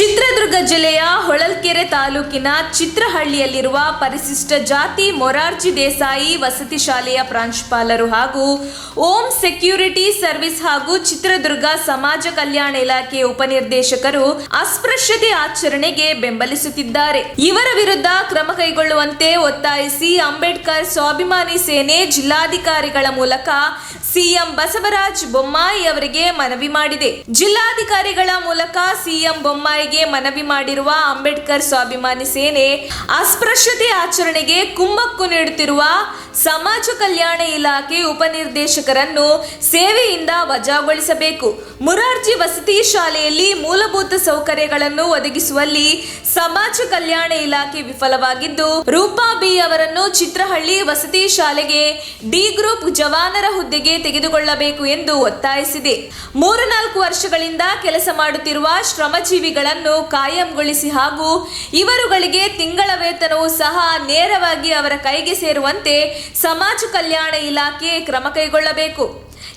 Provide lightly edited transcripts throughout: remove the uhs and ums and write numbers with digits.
ಚಿತ್ರದುರ್ಗ ಜಿಲ್ಲೆಯ ಹೊಳಲ್ಕೆರೆ ತಾಲೂಕಿನ ಚಿತ್ರಹಳ್ಳಿಯಲ್ಲಿರುವ ಪರಿಶಿಷ್ಟ ಜಾತಿ ಮೊರಾರ್ಜಿ ದೇಸಾಯಿ ವಸತಿ ಶಾಲೆಯ ಪ್ರಾಂಶುಪಾಲರು ಹಾಗೂ ಓಂ ಸೆಕ್ಯೂರಿಟಿ ಸರ್ವಿಸ್ ಹಾಗೂ ಚಿತ್ರದುರ್ಗ ಸಮಾಜ ಕಲ್ಯಾಣ ಇಲಾಖೆ ಉಪನಿರ್ದೇಶಕರು ಅಸ್ಪೃಶ್ಯತೆ ಆಚರಣೆಗೆ ಬೆಂಬಲಿಸುತ್ತಿದ್ದಾರೆ. ಇವರ ವಿರುದ್ಧ ಕ್ರಮ ಕೈಗೊಳ್ಳುವಂತೆ ಒತ್ತಾಯಿಸಿ ಅಂಬೇಡ್ಕರ್ ಸ್ವಾಭಿಮಾನಿ ಸೇನೆ ಜಿಲ್ಲಾಧಿಕಾರಿಗಳ ಮೂಲಕ ಸಿಎಂ ಬಸವರಾಜ ಬೊಮ್ಮಾಯಿ ಅವರಿಗೆ ಮನವಿ ಮಾಡಿದೆ. ಜಿಲ್ಲಾಧಿಕಾರಿಗಳ ಮೂಲಕ ಸಿಎಂ ಬೊಮ್ಮಾಯಿಗೆ ಮನವಿ ಮಾಡಿರುವ ಅಂಬೇಡ್ಕರ್ ಸ್ವಾಭಿಮಾನಿ ಸೇನೆ ಅಸ್ಪೃಶ್ಯತೆ ಆಚರಣೆಗೆ ಕುಮ್ಮಕ್ಕು ನೀಡುತ್ತಿರುವ ಸಮಾಜ ಕಲ್ಯಾಣ ಇಲಾಖೆ ಉಪನಿರ್ದೇಶಕರನ್ನು ಸೇವೆಯಿಂದ ವಜಾಗೊಳಿಸಬೇಕು. ಮುರಾರ್ಜಿ ವಸತಿ ಶಾಲೆಯಲ್ಲಿ ಮೂಲಭೂತ ಸೌಕರ್ಯಗಳನ್ನು ಒದಗಿಸುವಲ್ಲಿ ಸಮಾಜ ಕಲ್ಯಾಣ ಇಲಾಖೆ ವಿಫಲವಾಗಿದ್ದು, ರೂಪಾ ಬಿ ಅವರನ್ನು ಚಿತ್ರಹಳ್ಳಿ ವಸತಿ ಶಾಲೆಗೆ ಡಿ ಗ್ರೂಪ್ ಜವಾನರ ಹುದ್ದೆಗೆ ತೆಗೆದುಕೊಳ್ಳಬೇಕು ಎಂದು ಒತ್ತಾಯಿಸಿದೆ. 3-4 ವರ್ಷಗಳಿಂದ ಕೆಲಸ ಮಾಡುತ್ತಿರುವ ಶ್ರಮಜೀವಿಗಳನ್ನು ಕಾಯಂಗೊಳಿಸಿ ಹಾಗೂ ಇವರುಗಳಿಗೆ ತಿಂಗಳ ವೇತನವೂ ಸಹ ನೇರವಾಗಿ ಅವರ ಕೈಗೆ ಸೇರುವಂತೆ ಸಮಾಜ ಕಲ್ಯಾಣ ಇಲಾಖೆ ಕ್ರಮ ಕೈಗೊಳ್ಳಬೇಕು.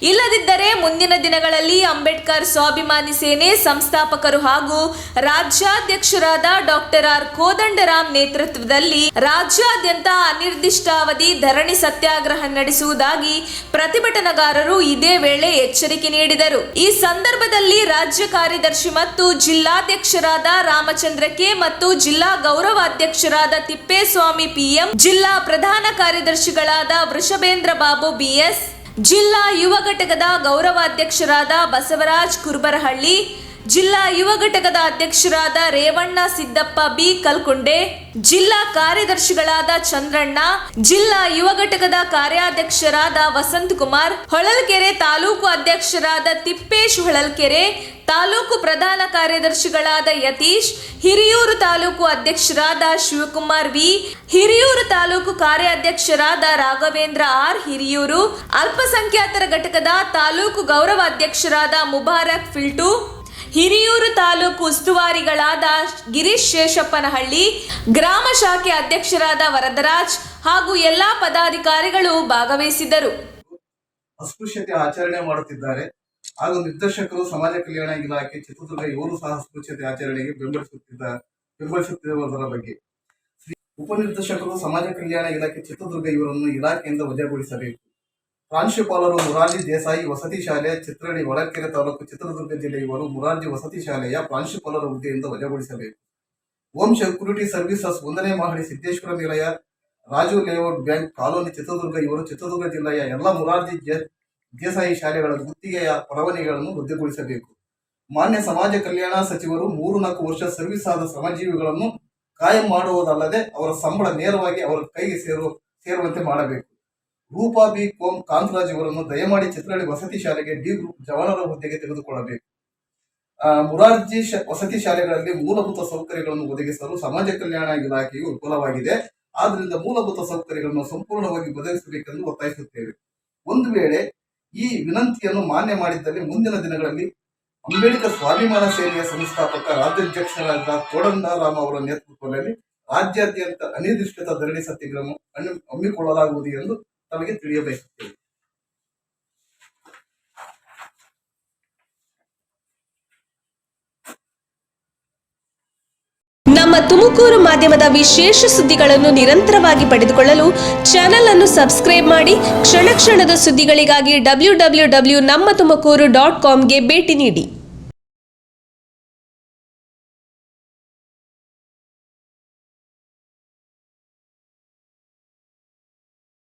ಇಲ್ಲದಿದ್ದರೆ ಮುಂದಿನ ದಿನಗಳಲ್ಲಿ ಅಂಬೇಡ್ಕರ್ ಸ್ವಾಭಿಮಾನಿ ಸೇನೆ ಸಂಸ್ಥಾಪಕರು ಹಾಗೂ ರಾಜ್ಯಾಧ್ಯಕ್ಷರಾದ ಡಾಕ್ಟರ್ ಆರ್ ಕೋದಂಡರಾಮ್ ನೇತೃತ್ವದಲ್ಲಿ ರಾಜ್ಯಾದ್ಯಂತ ಅನಿರ್ದಿಷ್ಟಾವಧಿ ಧರಣಿ ಸತ್ಯಾಗ್ರಹ ನಡೆಸುವುದಾಗಿ ಪ್ರತಿಭಟನಾಕಾರರು ಇದೇ ವೇಳೆ ಎಚ್ಚರಿಕೆ ನೀಡಿದರು. ಈ ಸಂದರ್ಭದಲ್ಲಿ ರಾಜ್ಯ ಕಾರ್ಯದರ್ಶಿ ಮತ್ತು ಜಿಲ್ಲಾಧ್ಯಕ್ಷರಾದ ರಾಮಚಂದ್ರ ಕೆ ಮತ್ತು ಜಿಲ್ಲಾ ಗೌರವಾಧ್ಯಕ್ಷರಾದ ತಿಪ್ಪೇಸ್ವಾಮಿ ಪಿಎಂ, ಜಿಲ್ಲಾ ಪ್ರಧಾನ ಕಾರ್ಯದರ್ಶಿಗಳಾದ ವೃಷಭೇಂದ್ರ ಬಾಬು ಬಿಎಸ್, ಜಿಲ್ಲಾ ಯುವ ಘಟಕದ ಗೌರವಾಧ್ಯಕ್ಷರಾದ ಬಸವರಾಜ್ ಕುರ್ಬರಹಳ್ಳಿ, ಜಿಲ್ಲಾ ಯುವ ಘಟಕದ ಅಧ್ಯಕ್ಷರಾದ ರೇವಣ್ಣ ಸಿದ್ದಪ್ಪ ಬಿ ಕಲ್ಕುಂಡೆ, ಜಿಲ್ಲಾ ಕಾರ್ಯದರ್ಶಿಗಳಾದ ಚಂದ್ರಣ್ಣ, ಜಿಲ್ಲಾ ಯುವ ಘಟಕದ ಕಾರ್ಯಾಧ್ಯಕ್ಷರಾದ ವಸಂತ್ ಕುಮಾರ್, ಹೊಳಲ್ಕೆರೆ ತಾಲೂಕು ಅಧ್ಯಕ್ಷರಾದ ತಿಪ್ಪೇಶ್ ಹೊಳಲ್ಕೆರೆ, ತಾಲೂಕು ಪ್ರಧಾನ ಕಾರ್ಯದರ್ಶಿಗಳಾದ ಯತೀಶ್, ಹಿರಿಯೂರು ತಾಲೂಕು ಅಧ್ಯಕ್ಷರಾದ ಶಿವಕುಮಾರ್ ವಿ, ಹಿರಿಯೂರು ತಾಲೂಕು ಕಾರ್ಯಾಧ್ಯಕ್ಷರಾದ ರಾಘವೇಂದ್ರ ಆರ್ ಹಿರಿಯೂರು, ಅಲ್ಪಸಂಖ್ಯಾತರ ಘಟಕದ ತಾಲೂಕು ಗೌರವಾಧ್ಯಕ್ಷರಾದ ಮುಬಾರಕ್ ಫಿಲ್ಟು, ಹಿರಿಯೂರು ತಾಲೂಕು ಉಸ್ತುವಾರಿಗಳಾದ ಗಿರೀಶ್ ಶೇಷಪ್ಪನಹಳ್ಳಿ, ಗ್ರಾಮ ಶಾಖೆ ಅಧ್ಯಕ್ಷರಾದ ವರದರಾಜ್ ಹಾಗೂ ಎಲ್ಲಾ ಪದಾಧಿಕಾರಿಗಳು ಭಾಗವಹಿಸಿದ್ದರು. ಅಸ್ಪೃಶ್ಯತೆ ಆಚರಣೆ ಮಾಡುತ್ತಿದ್ದಾರೆ ಹಾಗೂ ನಿರ್ದೇಶಕರು ಸಮಾಜ ಕಲ್ಯಾಣ ಇಲಾಖೆ ಚಿತ್ರದುರ್ಗ ಇವರು ಸಹ ಅಸ್ಪೃಶ್ಯತೆ ಆಚರಣೆಗೆ ಬೆಂಬಲಿಸುತ್ತಿರುವುದರ ಬಗ್ಗೆ ಉಪನಿರ್ದೇಶಕರು ಸಮಾಜ ಕಲ್ಯಾಣ ಇಲಾಖೆ ಚಿತ್ರದುರ್ಗ ಇವರನ್ನು ಇಲಾಖೆಯಿಂದ ವಜಾಗೊಳಿಸಬೇಕು. ಪ್ರಾಂಶುಪಾಲರು ಮುರಾರ್ಜಿ ದೇಸಾಯಿ ವಸತಿ ಶಾಲೆ ಚಿತ್ರಹಳ್ಳಿ ಹೊಳಲ್ಕೆರೆ ತಾಲೂಕು ಚಿತ್ರದುರ್ಗ ಜಿಲ್ಲೆ ಇವರು ಮುರಾರ್ಜಿ ವಸತಿ ಶಾಲೆಯ ಪ್ರಾಂಶುಪಾಲರ ಹುದ್ದೆಯಿಂದ ವಜಾಗೊಳಿಸಬೇಕು. ಓಂ ಸೆಕ್ಯೂರಿಟಿ ಸರ್ವಿಸಸ್ 1ನೇ ಮಹಡಿ ಸಿದ್ದೇಶ್ವರ ನಿಲಯ Raju layout bank colony Chitradurga ಇವರು ಚಿತ್ರದುರ್ಗ ಜಿಲ್ಲೆಯ ಎಲ್ಲ ಮುರಾರ್ಜಿ ದೇಸಾಯಿ ಶಾಲೆಗಳ ಗುತ್ತಿಗೆಯ ಪರವಾನಗಿಗಳನ್ನು ರದ್ದುಗೊಳಿಸಬೇಕು. ಮಾನ್ಯ ಸಮಾಜ ಕಲ್ಯಾಣ ಸಚಿವರು 3-4 ವರ್ಷ ಸರ್ವಿಸ್ ಆದ ಶ್ರಮಜೀವಿಗಳನ್ನು ಕಾಯಂ ಮಾಡುವುದಲ್ಲದೆ ಅವರ ಸಂಬಳ ನೇರವಾಗಿ ಅವರ ಕೈಗೆ ಸೇರುವಂತೆ ಮಾಡಬೇಕು. ರೂಪಾ ಬಿ ಕಾಂತರಾಜ್ ಇವರನ್ನು ದಯಮಾಡಿ ಚಿತ್ರಹಳ್ಳಿ ವಸತಿ ಶಾಲೆಗೆ ಡಿ ಗ್ರೂಪ್ ಜವಾನರ ಹುದ್ದೆಗೆ ತೆಗೆದುಕೊಳ್ಳಬೇಕು. ಮುರಾರ್ಜಿ ವಸತಿ ಶಾಲೆಗಳಲ್ಲಿ ಮೂಲಭೂತ ಸೌಕರ್ಯಗಳನ್ನು ಒದಗಿಸಲು ಸಮಾಜ ಕಲ್ಯಾಣ ಇಲಾಖೆಯು ವಿಫಲವಾಗಿದೆ. ಆದ್ದರಿಂದ ಮೂಲಭೂತ ಸೌಕರ್ಯಗಳನ್ನು ಸಂಪೂರ್ಣವಾಗಿ ಒದಗಿಸಬೇಕೆಂದು ಒತ್ತಾಯಿಸುತ್ತೇವೆ. ಒಂದು ವೇಳೆ ಈ ವಿನಂತಿಯನ್ನು ಮಾನ್ಯ ಮಾಡಿದ್ದಲ್ಲಿ ಮುಂದಿನ ದಿನಗಳಲ್ಲಿ ಅಂಬೇಡ್ಕರ್ ಸ್ವಾಭಿಮಾನ ಸೇನೆಯ ಸಂಸ್ಥಾಪಕ ರಾಜ್ಯಾಧ್ಯಕ್ಷರಾದ ಕೋದಂಡರಾಮ್ ಅವರ ನೇತೃತ್ವದಲ್ಲಿ ರಾಜ್ಯಾದ್ಯಂತ ಅನಿರ್ದಿಷ್ಟ ಧರಣಿ ಸತ್ಯಾಗ್ರಹ ಹಮ್ಮಿಕೊಳ್ಳಲಾಗುವುದು ಎಂದು ತಮಗೆ ತಿಳಿಯಬಯಸುತ್ತೇವೆ. ನಮ್ಮ ತುಮಕೂರು ಮಾಧ್ಯಮದ ವಿಶೇಷ ಸುದ್ದಿಗಳನ್ನು ನಿರಂತರವಾಗಿ ಪಡೆದುಕೊಳ್ಳಲು ಚಾನೆಲ್ ಅನ್ನು ಸಬ್ಸ್ಕ್ರೈಬ್ ಮಾಡಿ. ಕ್ಷಣ ಕ್ಷಣದ ಸುದ್ದಿಗಳಿಗಾಗಿ www.nammathumakuru.com ಗೆ ಭೇಟಿ ನೀಡಿ.